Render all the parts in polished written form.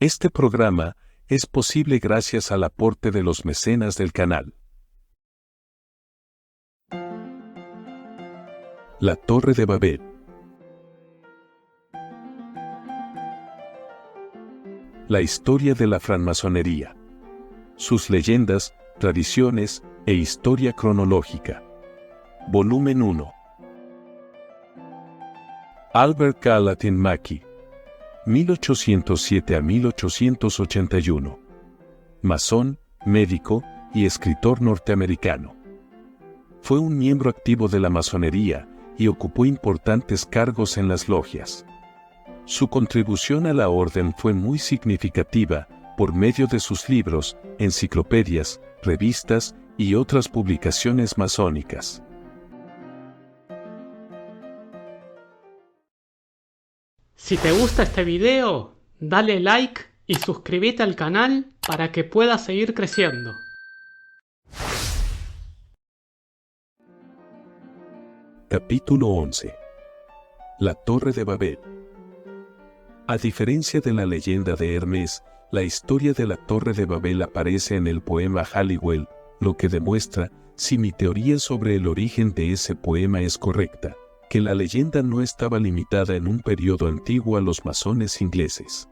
Este programa es posible gracias al aporte de los mecenas del canal. La Torre de Babel. La historia de la francmasonería. Sus leyendas, tradiciones e historia cronológica. Volumen 1. Albert Gallatin Mackey, 1807 a 1881. Masón, médico y escritor norteamericano. Fue un miembro activo de la masonería y ocupó importantes cargos en las logias. Su contribución a la orden fue muy significativa por medio de sus libros, enciclopedias, revistas y otras publicaciones masónicas. Si te gusta este video, dale like y suscríbete al canal para que puedas seguir creciendo. Capítulo 11. La Torre de Babel. A diferencia de la leyenda de Hermes, la historia de la Torre de Babel aparece en el poema Halliwell, lo que demuestra, si mi teoría sobre el origen de ese poema es correcta, que la leyenda no estaba limitada en un periodo antiguo a los masones ingleses.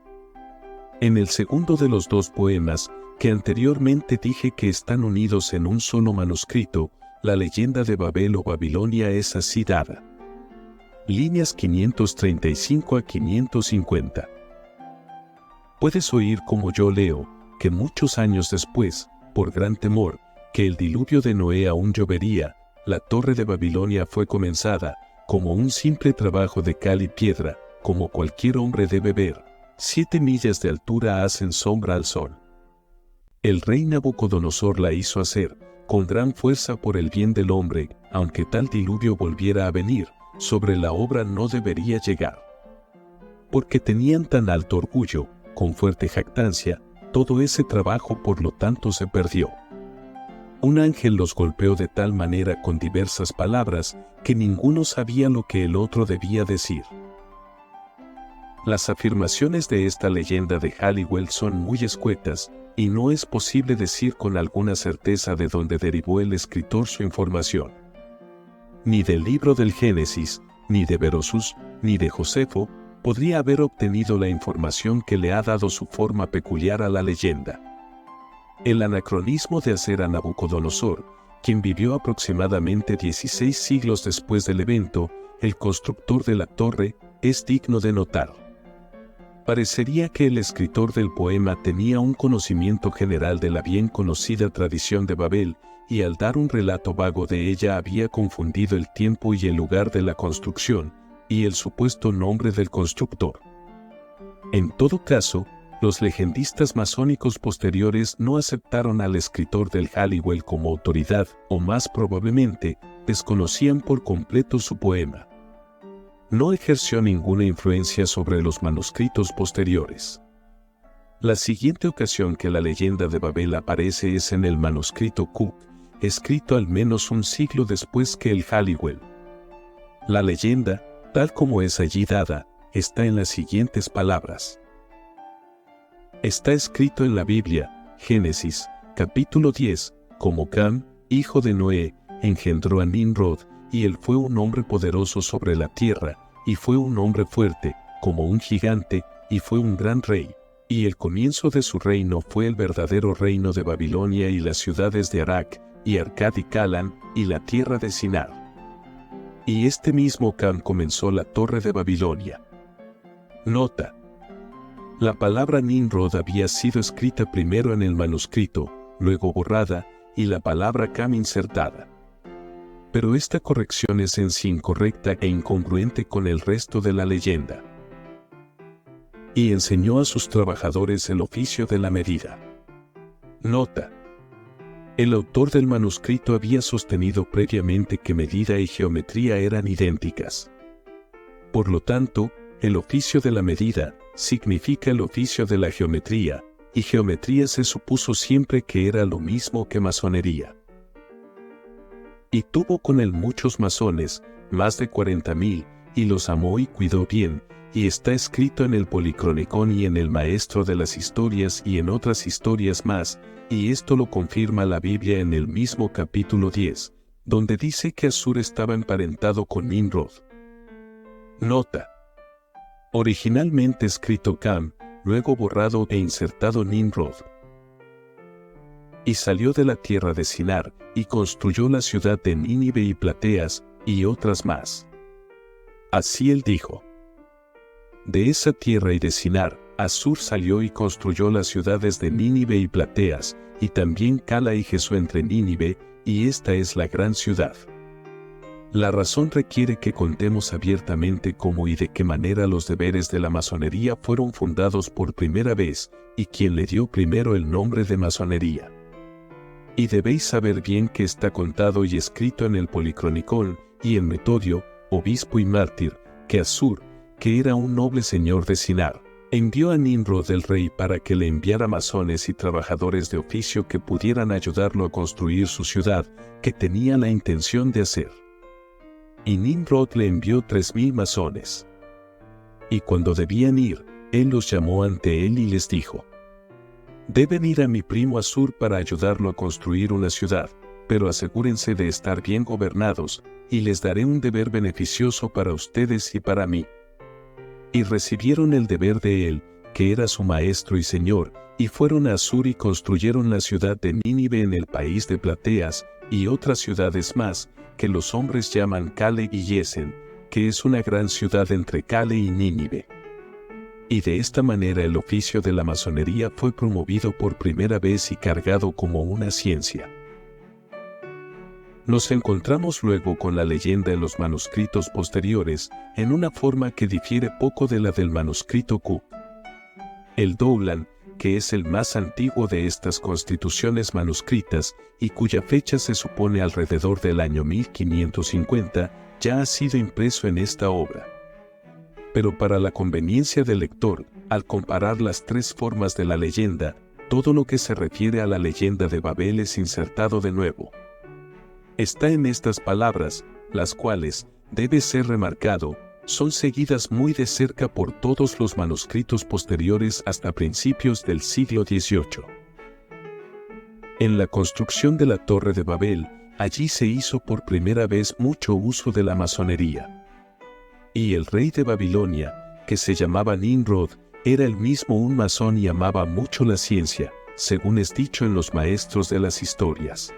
En el segundo de los dos poemas, que anteriormente dije que están unidos en un solo manuscrito, la leyenda de Babel o Babilonia es así dada. Líneas 535 a 550. Puedes oír como yo leo, que muchos años después, por gran temor, que el diluvio de Noé aún llovería, la Torre de Babilonia fue comenzada, como un simple trabajo de cal y piedra, como cualquier hombre debe ver. 7 millas de altura hacen sombra al sol. El rey Nabucodonosor la hizo hacer, con gran fuerza por el bien del hombre, aunque tal diluvio volviera a venir, sobre la obra no debería llegar. Porque tenían tan alto orgullo, con fuerte jactancia, todo ese trabajo por lo tanto se perdió. Un ángel los golpeó de tal manera con diversas palabras, que ninguno sabía lo que el otro debía decir. Las afirmaciones de esta leyenda de Halliwell son muy escuetas, y no es posible decir con alguna certeza de dónde derivó el escritor su información. Ni del libro del Génesis, ni de Berosus, ni de Josefo, podría haber obtenido la información que le ha dado su forma peculiar a la leyenda. El anacronismo de hacer a Nabucodonosor, quien vivió aproximadamente 16 siglos después del evento, el constructor de la torre, es digno de notar. Parecería que el escritor del poema tenía un conocimiento general de la bien conocida tradición de Babel, y al dar un relato vago de ella había confundido el tiempo y el lugar de la construcción, y el supuesto nombre del constructor. En todo caso, los legendistas masónicos posteriores no aceptaron al escritor del Halliwell como autoridad, o más probablemente, desconocían por completo su poema. No ejerció ninguna influencia sobre los manuscritos posteriores. La siguiente ocasión que la leyenda de Babel aparece es en el manuscrito Cook, escrito al menos un siglo después que el Halliwell. La leyenda, tal como es allí dada, está en las siguientes palabras. Está escrito en la Biblia, Génesis, capítulo 10, como Cam, hijo de Noé, engendró a Nimrod, y él fue un hombre poderoso sobre la tierra, y fue un hombre fuerte, como un gigante, y fue un gran rey. Y el comienzo de su reino fue el verdadero reino de Babilonia y las ciudades de Arak, y Arcad y Calan, y la tierra de Sinar. Y este mismo Cam comenzó la Torre de Babilonia. Nota. La palabra Nimrod había sido escrita primero en el manuscrito, luego borrada, y la palabra Cam insertada. Pero esta corrección es en sí incorrecta e incongruente con el resto de la leyenda. Y enseñó a sus trabajadores el oficio de la medida. Nota. El autor del manuscrito había sostenido previamente que medida y geometría eran idénticas. Por lo tanto, el oficio de la medida significa el oficio de la geometría, y geometría se supuso siempre que era lo mismo que masonería. Y tuvo con él muchos masones, más de 40,000, y los amó y cuidó bien, y está escrito en el Policronicón y en el Maestro de las Historias y en otras historias más, y esto lo confirma la Biblia en el mismo capítulo 10, donde dice que Asur estaba emparentado con Nimrod. Nota: originalmente escrito Cam, luego borrado e insertado Nimrod. Y salió de la tierra de Sinar, y construyó la ciudad de Nínive y Plateas, y otras más. Así él dijo: de esa tierra y de Sinar, Asur salió y construyó las ciudades de Nínive y Plateas, y también Cala y Jesús entre Nínive, y esta es la gran ciudad. La razón requiere que contemos abiertamente cómo y de qué manera los deberes de la masonería fueron fundados por primera vez, y quién le dio primero el nombre de masonería. Y debéis saber bien que está contado y escrito en el Policronicón, y en Metodio, obispo y mártir, que Asur, que era un noble señor de Sinar, envió a Nimrod el rey para que le enviara masones y trabajadores de oficio que pudieran ayudarlo a construir su ciudad, que tenía la intención de hacer. Y Nimrod le envió 3000 masones. Y cuando debían ir, él los llamó ante él y les dijo: deben ir a mi primo Asur para ayudarlo a construir una ciudad, pero asegúrense de estar bien gobernados, y les daré un deber beneficioso para ustedes y para mí. Y recibieron el deber de él, que era su maestro y señor, y fueron a Asur y construyeron la ciudad de Nínive en el país de Plateas, y otras ciudades más, que los hombres llaman Cale y Yesen, que es una gran ciudad entre Cale y Nínive. Y de esta manera el oficio de la masonería fue promovido por primera vez y cargado como una ciencia. Nos encontramos luego con la leyenda en los manuscritos posteriores, en una forma que difiere poco de la del manuscrito Q. El Doulan, que es el más antiguo de estas constituciones manuscritas, y cuya fecha se supone alrededor del año 1550, ya ha sido impreso en esta obra. Pero para la conveniencia del lector, al comparar las tres formas de la leyenda, todo lo que se refiere a la leyenda de Babel es insertado de nuevo. Está en estas palabras, las cuales, debe ser remarcado, son seguidas muy de cerca por todos los manuscritos posteriores hasta principios del siglo XVIII. En la construcción de la Torre de Babel, allí se hizo por primera vez mucho uso de la masonería. Y el rey de Babilonia, que se llamaba Nimrod, era él mismo un masón y amaba mucho la ciencia, según es dicho en los maestros de las historias.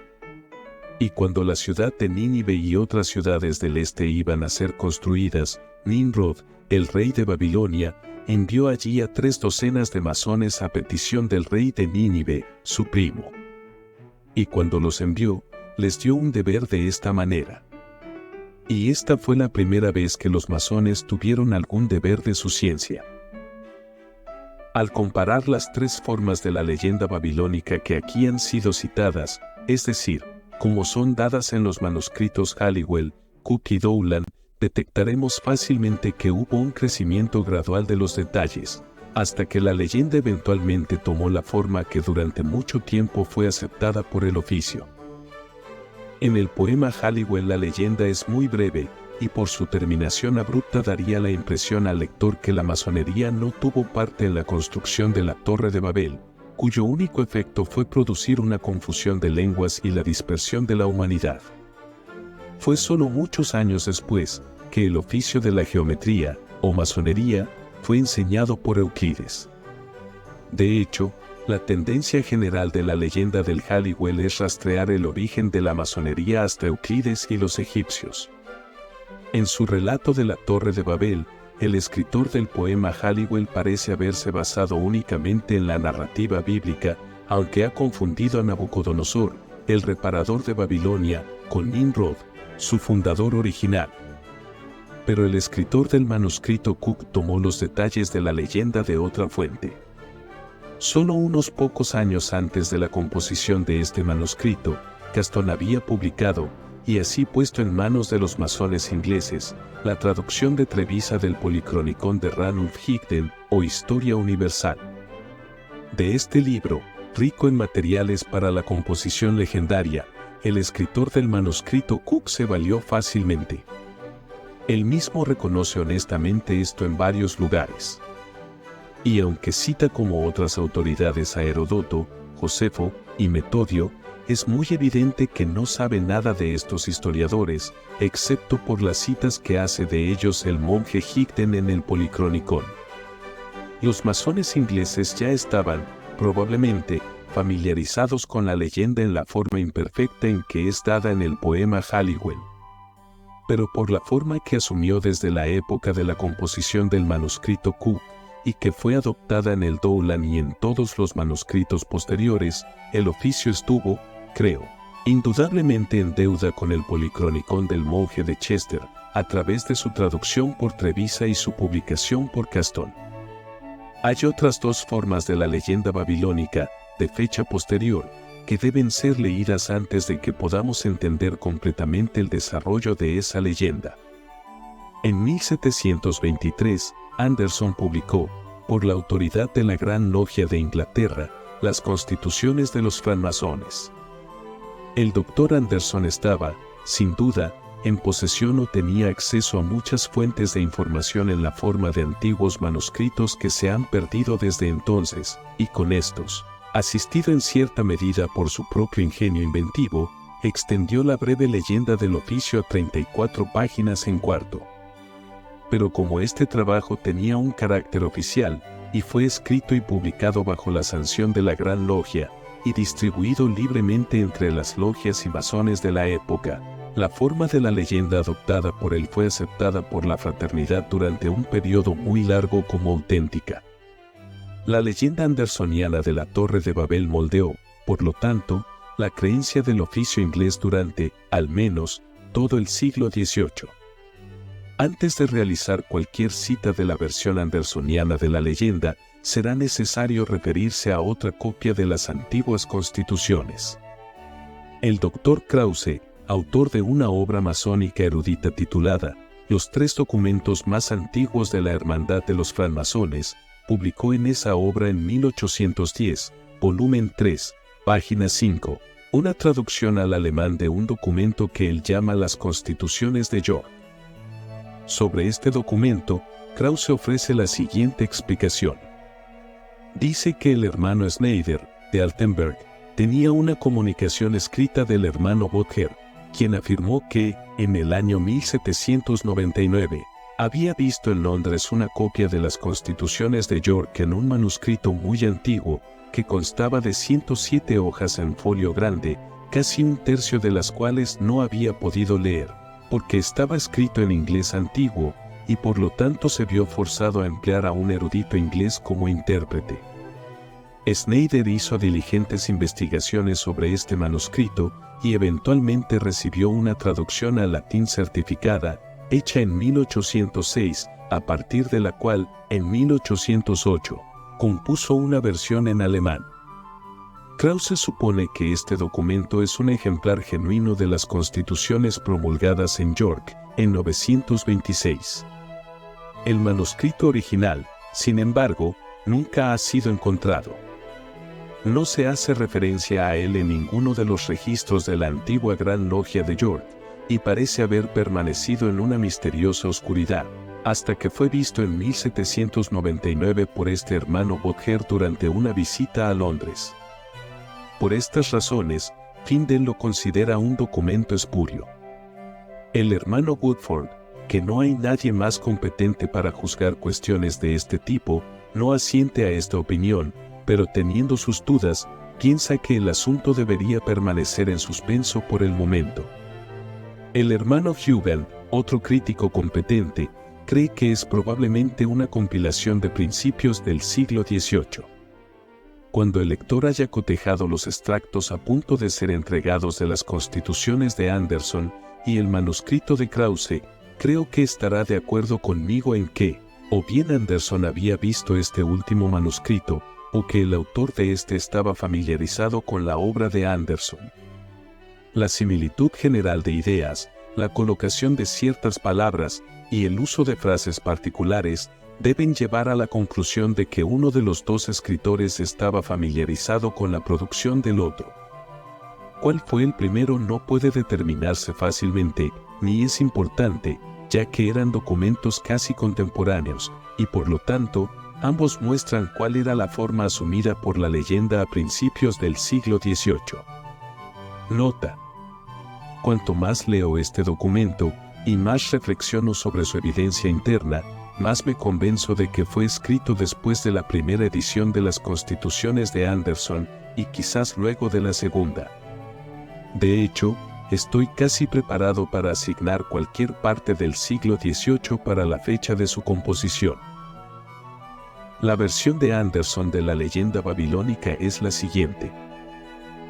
Y cuando la ciudad de Nínive y otras ciudades del este iban a ser construidas, Nimrod, el rey de Babilonia, envió allí a 30 de masones a petición del rey de Nínive, su primo. Y cuando los envió, les dio un deber de esta manera. Y esta fue la primera vez que los masones tuvieron algún deber de su ciencia. Al comparar las tres formas de la leyenda babilónica que aquí han sido citadas, es decir, como son dadas en los manuscritos Halliwell, Cook y Doulan, detectaremos fácilmente que hubo un crecimiento gradual de los detalles, hasta que la leyenda eventualmente tomó la forma que durante mucho tiempo fue aceptada por el oficio. En el poema Halliwell la leyenda es muy breve, y por su terminación abrupta daría la impresión al lector que la masonería no tuvo parte en la construcción de la Torre de Babel, cuyo único efecto fue producir una confusión de lenguas y la dispersión de la humanidad. Fue solo muchos años después que el oficio de la geometría, o masonería, fue enseñado por Euclides. De hecho, la tendencia general de la leyenda del Halliwell es rastrear el origen de la masonería hasta Euclides y los egipcios. En su relato de la Torre de Babel, el escritor del poema Halliwell parece haberse basado únicamente en la narrativa bíblica, aunque ha confundido a Nabucodonosor, el reparador de Babilonia, con Nimrod, su fundador original. Pero el escritor del manuscrito Cook tomó los detalles de la leyenda de otra fuente. Solo unos pocos años antes de la composición de este manuscrito, Gaston había publicado, y así puesto en manos de los masones ingleses, la traducción de Trevisa del Policronicón de Ranulf Higden, o Historia Universal. De este libro, rico en materiales para la composición legendaria, el escritor del manuscrito Cook se valió fácilmente. Él mismo reconoce honestamente esto en varios lugares. Y aunque cita como otras autoridades a Heródoto, Josefo y Metodio, es muy evidente que no sabe nada de estos historiadores, excepto por las citas que hace de ellos el monje Higden en el Policronicon. Los masones ingleses ya estaban, probablemente, familiarizados con la leyenda en la forma imperfecta en que es dada en el poema Halliwell. Pero por la forma que asumió desde la época de la composición del manuscrito Cook, y que fue adoptada en el Doulan y en todos los manuscritos posteriores, el oficio estuvo, creo, indudablemente en deuda con el Policronicon del monje de Chester, a través de su traducción por Trevisa y su publicación por Caston. Hay otras dos formas de la leyenda babilónica, de fecha posterior, que deben ser leídas antes de que podamos entender completamente el desarrollo de esa leyenda. En 1723, Anderson publicó, por la autoridad de la Gran Logia de Inglaterra, las constituciones de los francmasones. El doctor Anderson estaba, sin duda, en posesión o tenía acceso a muchas fuentes de información en la forma de antiguos manuscritos que se han perdido desde entonces, y con estos, asistido en cierta medida por su propio ingenio inventivo, extendió la breve leyenda del oficio a 34 páginas en cuarto. Pero como este trabajo tenía un carácter oficial, y fue escrito y publicado bajo la sanción de la Gran Logia, y distribuido libremente entre las logias y masones de la época, la forma de la leyenda adoptada por él fue aceptada por la fraternidad durante un periodo muy largo como auténtica. La leyenda andersoniana de la Torre de Babel moldeó, por lo tanto, la creencia del oficio inglés durante, al menos, todo el siglo XVIII. Antes de realizar cualquier cita de la versión andersoniana de la leyenda, será necesario referirse a otra copia de las antiguas constituciones. El Dr. Krause, autor de una obra masónica erudita titulada Los tres documentos más antiguos de la Hermandad de los Francmasones, publicó en esa obra en 1810, volumen 3, página 5, una traducción al alemán de un documento que él llama las Constituciones de York. Sobre este documento, Krause ofrece la siguiente explicación. Dice que el hermano Schneider, de Altenberg, tenía una comunicación escrita del hermano Botger, quien afirmó que, en el año 1799, había visto en Londres una copia de las Constituciones de York en un manuscrito muy antiguo, que constaba de 107 hojas en folio grande, casi un tercio de las cuales no había podido leer, porque estaba escrito en inglés antiguo, y por lo tanto se vio forzado a emplear a un erudito inglés como intérprete. Schneider hizo diligentes investigaciones sobre este manuscrito, y eventualmente recibió una traducción al latín certificada, hecha en 1806, a partir de la cual, en 1808, compuso una versión en alemán. Krause supone que este documento es un ejemplar genuino de las constituciones promulgadas en York, en 926. El manuscrito original, sin embargo, nunca ha sido encontrado. No se hace referencia a él en ninguno de los registros de la antigua Gran Logia de York, y parece haber permanecido en una misteriosa oscuridad, hasta que fue visto en 1799 por este hermano Botger durante una visita a Londres. Por estas razones, Finden lo considera un documento espurio. El hermano Woodford, que no hay nadie más competente para juzgar cuestiones de este tipo, no asiente a esta opinión, pero teniendo sus dudas, piensa que el asunto debería permanecer en suspenso por el momento. El hermano Hughan, otro crítico competente, cree que es probablemente una compilación de principios del siglo XVIII. Cuando el lector haya cotejado los extractos a punto de ser entregados de las constituciones de Anderson y el manuscrito de Krause, creo que estará de acuerdo conmigo en que, o bien Anderson había visto este último manuscrito, o que el autor de este estaba familiarizado con la obra de Anderson. La similitud general de ideas, la colocación de ciertas palabras y el uso de frases particulares deben llevar a la conclusión de que uno de los dos escritores estaba familiarizado con la producción del otro. ¿Cuál fue el primero? No puede determinarse fácilmente, ni es importante, ya que eran documentos casi contemporáneos, y por lo tanto, ambos muestran cuál era la forma asumida por la leyenda a principios del siglo XVIII. Nota: cuanto más leo este documento, y más reflexiono sobre su evidencia interna, más me convenzo de que fue escrito después de la primera edición de las Constituciones de Anderson, y quizás luego de la segunda. De hecho, estoy casi preparado para asignar cualquier parte del siglo XVIII para la fecha de su composición. La versión de Anderson de la leyenda babilónica es la siguiente.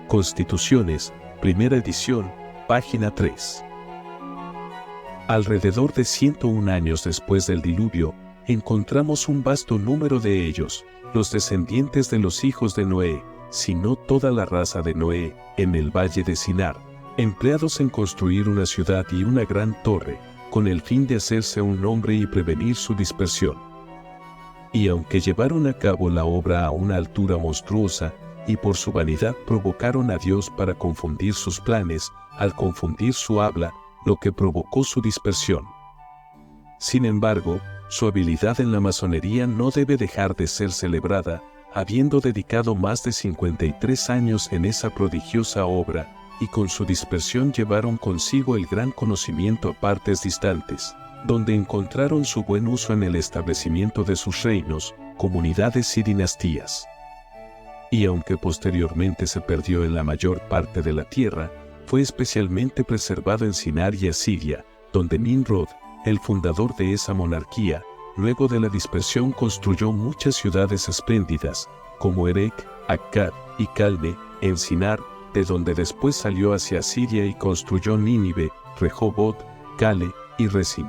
Constituciones, primera edición, página 3. Alrededor de 101 años después del diluvio, encontramos un vasto número de ellos, los descendientes de los hijos de Noé, si no toda la raza de Noé, en el valle de Sinar, empleados en construir una ciudad y una gran torre, con el fin de hacerse un nombre y prevenir su dispersión. Y aunque llevaron a cabo la obra a una altura monstruosa, y por su vanidad provocaron a Dios para confundir sus planes, al confundir su habla, lo que provocó su dispersión. Sin embargo, su habilidad en la masonería no debe dejar de ser celebrada, habiendo dedicado más de 53 años en esa prodigiosa obra, y con su dispersión llevaron consigo el gran conocimiento a partes distantes, donde encontraron su buen uso en el establecimiento de sus reinos, comunidades y dinastías. Y aunque posteriormente se perdió en la mayor parte de la tierra, fue especialmente preservado en Sinar y Asiria, donde Nimrod, el fundador de esa monarquía, luego de la dispersión construyó muchas ciudades espléndidas, como Erech, Akkad y Calne, en Sinar, de donde después salió hacia Asiria y construyó Nínive, Rehobot, Cale y Rezin.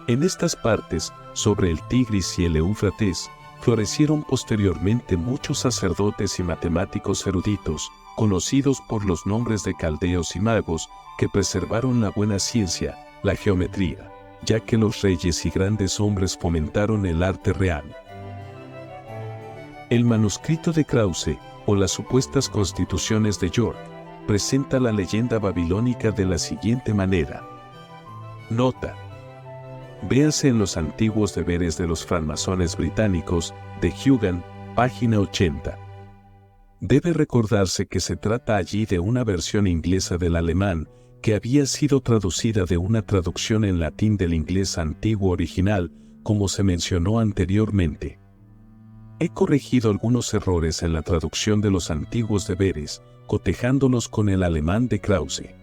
En estas partes, sobre el Tigris y el Éufrates, florecieron posteriormente muchos sacerdotes y matemáticos eruditos, conocidos por los nombres de caldeos y magos, que preservaron la buena ciencia, la geometría, ya que los reyes y grandes hombres fomentaron el arte real. El manuscrito de Krause, o las supuestas constituciones de York, presenta la leyenda babilónica de la siguiente manera. Nota: véase en los antiguos deberes de los francmasones británicos, de Hugan, página 80. Debe recordarse que se trata allí de una versión inglesa del alemán, que había sido traducida de una traducción en latín del inglés antiguo original, como se mencionó anteriormente. He corregido algunos errores en la traducción de los antiguos deberes, cotejándolos con el alemán de Krause.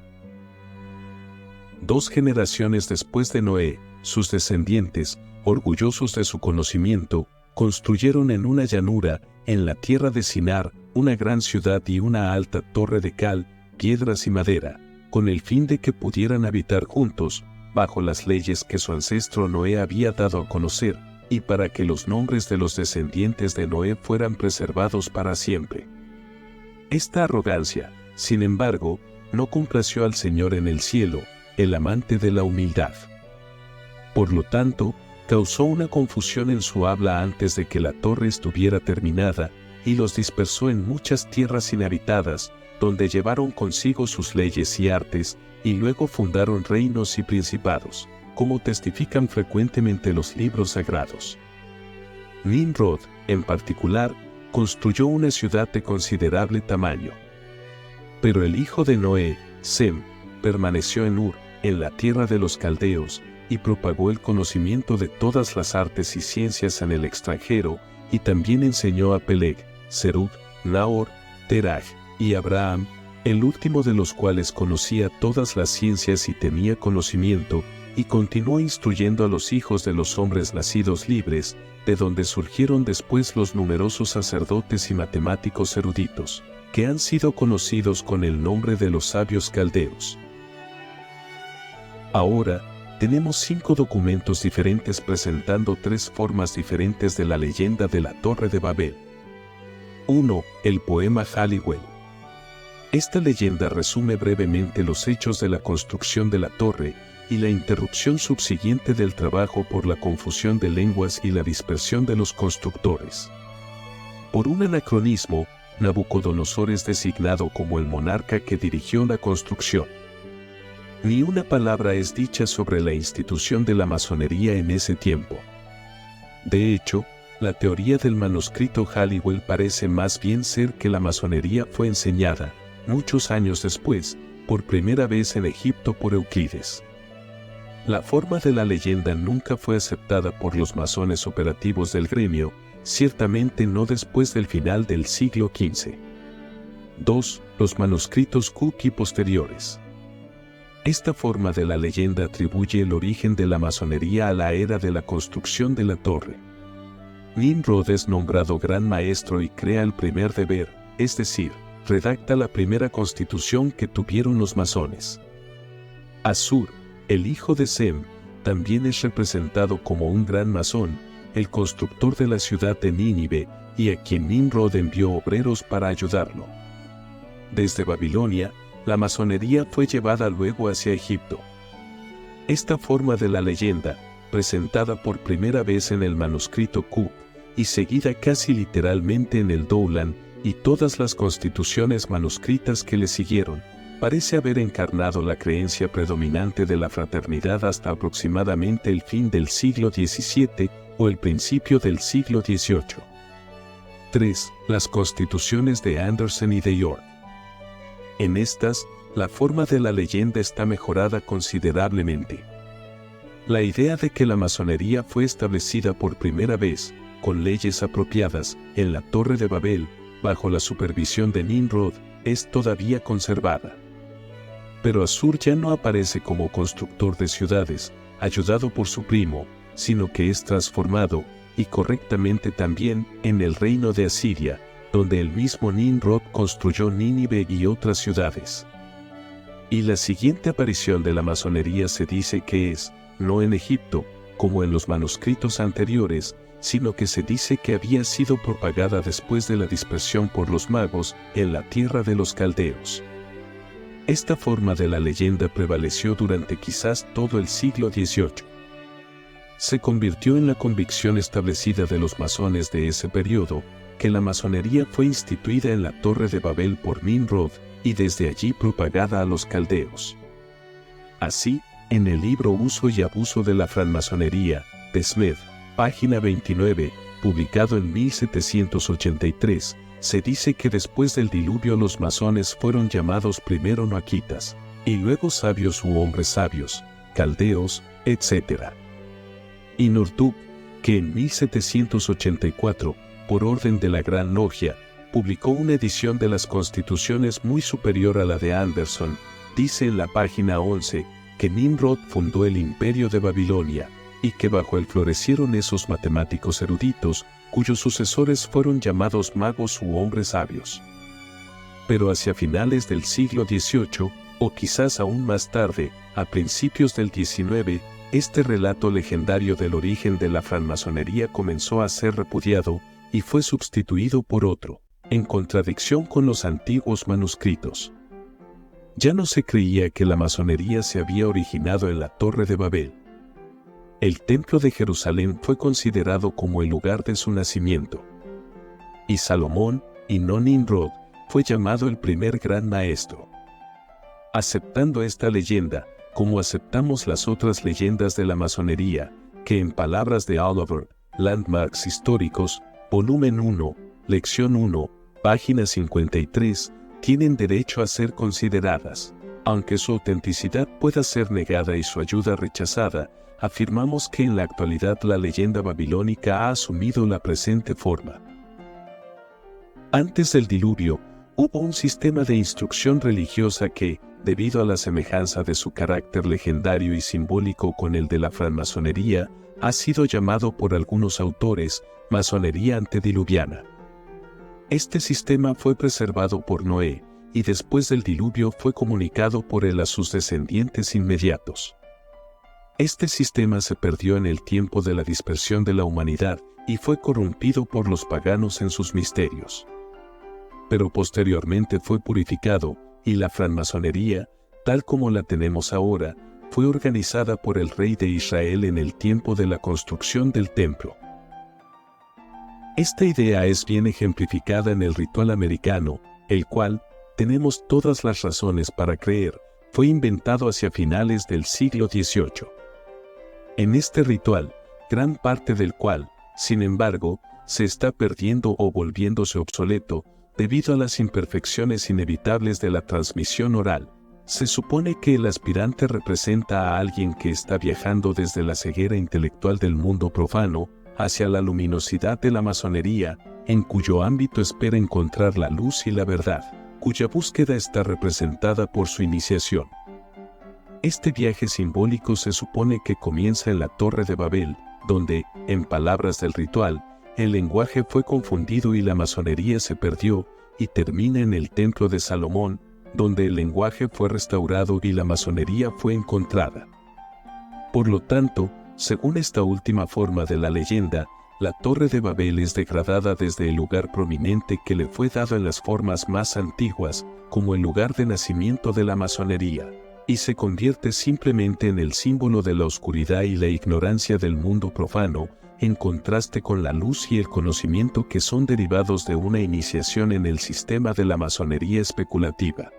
2 generaciones después de Noé, sus descendientes, orgullosos de su conocimiento, construyeron en una llanura, en la tierra de Sinar, una gran ciudad y una alta torre de cal, piedras y madera, con el fin de que pudieran habitar juntos, bajo las leyes que su ancestro Noé había dado a conocer, y para que los nombres de los descendientes de Noé fueran preservados para siempre. Esta arrogancia, sin embargo, no complació al Señor en el cielo, el amante de la humildad. Por lo tanto, causó una confusión en su habla antes de que la torre estuviera terminada, y los dispersó en muchas tierras inhabitadas, donde llevaron consigo sus leyes y artes, y luego fundaron reinos y principados, como testifican frecuentemente los libros sagrados. Nimrod, en particular, construyó una ciudad de considerable tamaño. Pero el hijo de Noé, Sem, permaneció en Ur, en la tierra de los caldeos, y propagó el conocimiento de todas las artes y ciencias en el extranjero, y también enseñó a Peleg, Serug, Nahor, Teraj y Abraham, el último de los cuales conocía todas las ciencias y tenía conocimiento, y continuó instruyendo a los hijos de los hombres nacidos libres, de donde surgieron después los numerosos sacerdotes y matemáticos eruditos, que han sido conocidos con el nombre de los sabios caldeos. Ahora, tenemos 5 documentos diferentes presentando 3 formas diferentes de la leyenda de la Torre de Babel. 1. El poema Halliwell. Esta leyenda resume brevemente los hechos de la construcción de la torre y la interrupción subsiguiente del trabajo por la confusión de lenguas y la dispersión de los constructores. Por un anacronismo, Nabucodonosor es designado como el monarca que dirigió la construcción. Ni una palabra es dicha sobre la institución de la masonería en ese tiempo. De hecho, la teoría del manuscrito Halliwell parece más bien ser que la masonería fue enseñada, muchos años después, por primera vez en Egipto por Euclides. La forma de la leyenda nunca fue aceptada por los masones operativos del gremio, ciertamente no después del final del siglo XV. 2. Los manuscritos Cook y posteriores. Esta forma de la leyenda atribuye el origen de la masonería a la era de la construcción de la torre. Nimrod es nombrado gran maestro y crea el primer deber, es decir, redacta la primera constitución que tuvieron los masones. Asur, el hijo de Sem, también es representado como un gran masón, el constructor de la ciudad de Nínive, y a quien Nimrod envió obreros para ayudarlo. Desde Babilonia, la masonería fue llevada luego hacia Egipto. Esta forma de la leyenda, presentada por primera vez en el manuscrito Cook, y seguida casi literalmente en el Doulan, y todas las constituciones manuscritas que le siguieron, parece haber encarnado la creencia predominante de la fraternidad hasta aproximadamente el fin del siglo XVII o el principio del siglo XVIII. 3. Las constituciones de Anderson y de York. En estas, la forma de la leyenda está mejorada considerablemente. La idea de que la masonería fue establecida por primera vez, con leyes apropiadas, en la Torre de Babel, bajo la supervisión de Nimrod, es todavía conservada. Pero Asur ya no aparece como constructor de ciudades, ayudado por su primo, sino que es transformado, y correctamente también, en el reino de Asiria, donde el mismo Nimrod construyó Nínive y otras ciudades. Y la siguiente aparición de la masonería se dice que es, no en Egipto, como en los manuscritos anteriores, sino que se dice que había sido propagada después de la dispersión por los magos en la tierra de los caldeos. Esta forma de la leyenda prevaleció durante quizás todo el siglo XVIII. Se convirtió en la convicción establecida de los masones de ese periodo, que la masonería fue instituida en la Torre de Babel por Nimrod y desde allí propagada a los caldeos. Así, en el libro Uso y abuso de la francmasonería, de Smith, página 29, publicado en 1783, se dice que después del diluvio los masones fueron llamados primero noaquitas, y luego sabios u hombres sabios, caldeos, etc. Y Norduk, que en 1784, por orden de la Gran Logia, publicó una edición de las Constituciones muy superior a la de Anderson, dice en la página 11, que Nimrod fundó el imperio de Babilonia, y que bajo él florecieron esos matemáticos eruditos, cuyos sucesores fueron llamados magos u hombres sabios. Pero hacia finales del siglo XVIII, o quizás aún más tarde, a principios del XIX, este relato legendario del origen de la francmasonería comenzó a ser repudiado, y fue sustituido por otro, en contradicción con los antiguos manuscritos. Ya no se creía que la masonería se había originado en la Torre de Babel. El Templo de Jerusalén fue considerado como el lugar de su nacimiento. Y Salomón, y no Nimrod, fue llamado el primer gran maestro. Aceptando esta leyenda, como aceptamos las otras leyendas de la masonería, que en palabras de Oliver, Landmarks Históricos, volumen 1, lección 1, página 53, tienen derecho a ser consideradas, aunque su autenticidad pueda ser negada y su ayuda rechazada, afirmamos que en la actualidad la leyenda babilónica ha asumido la presente forma. Antes del diluvio, hubo un sistema de instrucción religiosa que, debido a la semejanza de su carácter legendario y simbólico con el de la francmasonería, ha sido llamado por algunos autores masonería antediluviana. Este sistema fue preservado por Noé, y después del diluvio fue comunicado por él a sus descendientes inmediatos. Este sistema se perdió en el tiempo de la dispersión de la humanidad y fue corrompido por los paganos en sus misterios. Pero posteriormente fue purificado, y la francmasonería, tal como la tenemos ahora, fue organizada por el rey de Israel en el tiempo de la construcción del templo. Esta idea es bien ejemplificada en el ritual americano, el cual, tenemos todas las razones para creer, fue inventado hacia finales del siglo XVIII. En este ritual, gran parte del cual, sin embargo, se está perdiendo o volviéndose obsoleto, debido a las imperfecciones inevitables de la transmisión oral, se supone que el aspirante representa a alguien que está viajando desde la ceguera intelectual del mundo profano hacia la luminosidad de la masonería, en cuyo ámbito espera encontrar la luz y la verdad, cuya búsqueda está representada por su iniciación. Este viaje simbólico se supone que comienza en la Torre de Babel, donde, en palabras del ritual, el lenguaje fue confundido y la masonería se perdió, y termina en el Templo de Salomón, donde el lenguaje fue restaurado y la masonería fue encontrada. Por lo tanto, según esta última forma de la leyenda, la Torre de Babel es degradada desde el lugar prominente que le fue dado en las formas más antiguas, como el lugar de nacimiento de la masonería, y se convierte simplemente en el símbolo de la oscuridad y la ignorancia del mundo profano, en contraste con la luz y el conocimiento que son derivados de una iniciación en el sistema de la masonería especulativa.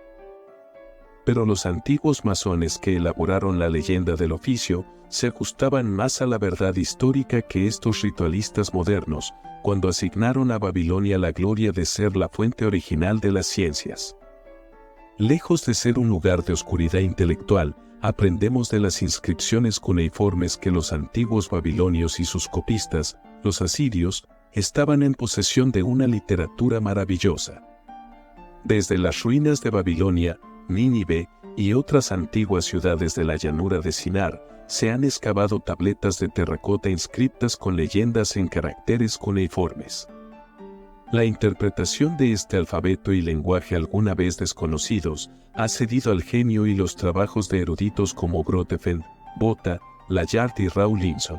Pero los antiguos masones que elaboraron la leyenda del oficio se ajustaban más a la verdad histórica que estos ritualistas modernos, cuando asignaron a Babilonia la gloria de ser la fuente original de las ciencias. Lejos de ser un lugar de oscuridad intelectual, aprendemos de las inscripciones cuneiformes que los antiguos babilonios y sus copistas, los asirios, estaban en posesión de una literatura maravillosa. Desde las ruinas de Babilonia, Nínive y otras antiguas ciudades de la llanura de Sinar, se han excavado tabletas de terracota inscritas con leyendas en caracteres cuneiformes. La interpretación de este alfabeto y lenguaje alguna vez desconocidos ha cedido al genio y los trabajos de eruditos como Grotefend, Botta, Layard y Rawlinson.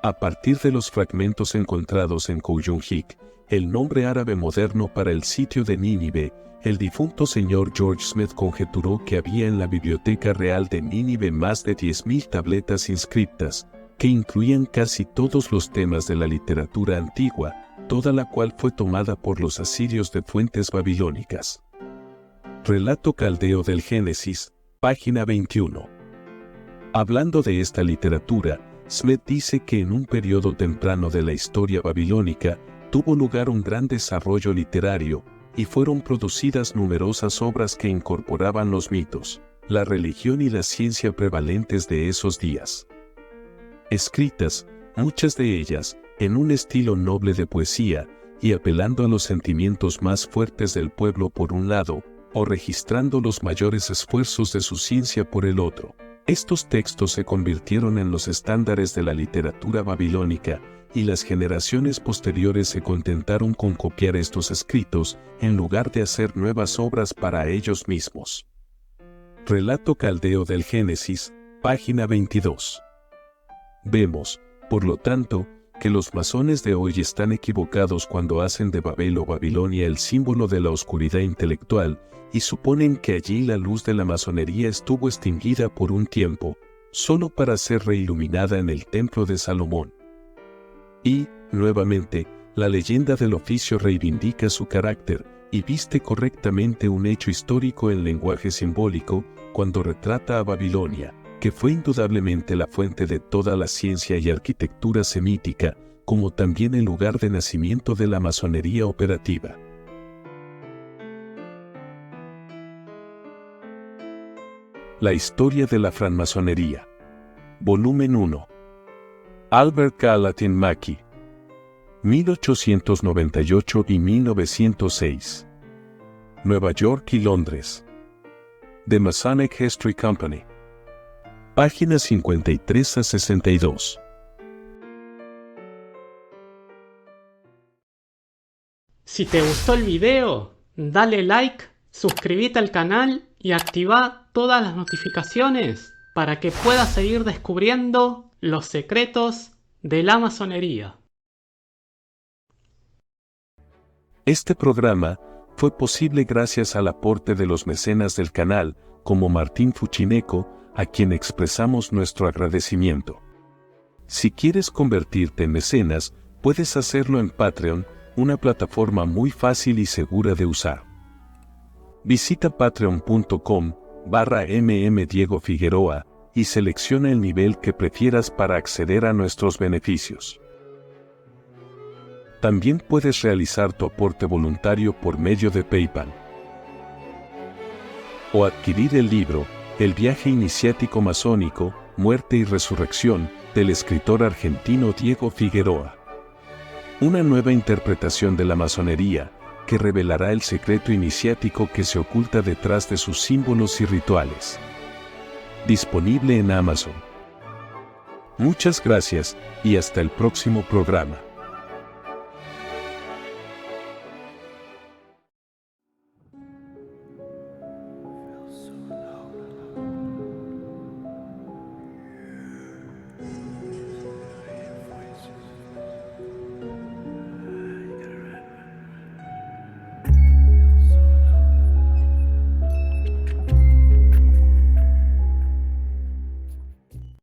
A partir de los fragmentos encontrados en Kouyunjik, el nombre árabe moderno para el sitio de Nínive, el difunto señor George Smith conjeturó que había en la Biblioteca Real de Nínive más de 10.000 tabletas inscritas, que incluían casi todos los temas de la literatura antigua, toda la cual fue tomada por los asirios de fuentes babilónicas. Relato caldeo del Génesis, página 21. Hablando de esta literatura, Smith dice que en un periodo temprano de la historia babilónica tuvo lugar un gran desarrollo literario, y fueron producidas numerosas obras que incorporaban los mitos, la religión y la ciencia prevalentes de esos días. Escritas, muchas de ellas, en un estilo noble de poesía, y apelando a los sentimientos más fuertes del pueblo por un lado, o registrando los mayores esfuerzos de su ciencia por el otro. Estos textos se convirtieron en los estándares de la literatura babilónica, y las generaciones posteriores se contentaron con copiar estos escritos, en lugar de hacer nuevas obras para ellos mismos. Relato caldeo del Génesis, página 22. Vemos, por lo tanto, que los masones de hoy están equivocados cuando hacen de Babel o Babilonia el símbolo de la oscuridad intelectual, y suponen que allí la luz de la masonería estuvo extinguida por un tiempo, solo para ser reiluminada en el Templo de Salomón. Y, nuevamente, la leyenda del oficio reivindica su carácter, y viste correctamente un hecho histórico en lenguaje simbólico, cuando retrata a Babilonia, que fue indudablemente la fuente de toda la ciencia y arquitectura semítica, como también el lugar de nacimiento de la masonería operativa. La historia de la francmasonería. Volumen 1. Albert Gallatin Mackey. 1898 y 1906. Nueva York y Londres. The Masonic History Company. Páginas 53 a 62. Si te gustó el video, dale like, suscríbete al canal y activa todas las notificaciones para que puedas seguir descubriendo los secretos de la masonería. Este programa fue posible gracias al aporte de los mecenas del canal, como Martín Fuchineco, a quien expresamos nuestro agradecimiento. Si quieres convertirte en mecenas, puedes hacerlo en Patreon, una plataforma muy fácil y segura de usar. Visita patreon.com Diego Figueroa y selecciona el nivel que prefieras para acceder a nuestros beneficios. También puedes realizar tu aporte voluntario por medio de PayPal. O adquirir el libro, El viaje iniciático masónico, Muerte y Resurrección, del escritor argentino Diego Figueroa. Una nueva interpretación de la masonería, que revelará el secreto iniciático que se oculta detrás de sus símbolos y rituales. Disponible en Amazon. Muchas gracias y hasta el próximo programa.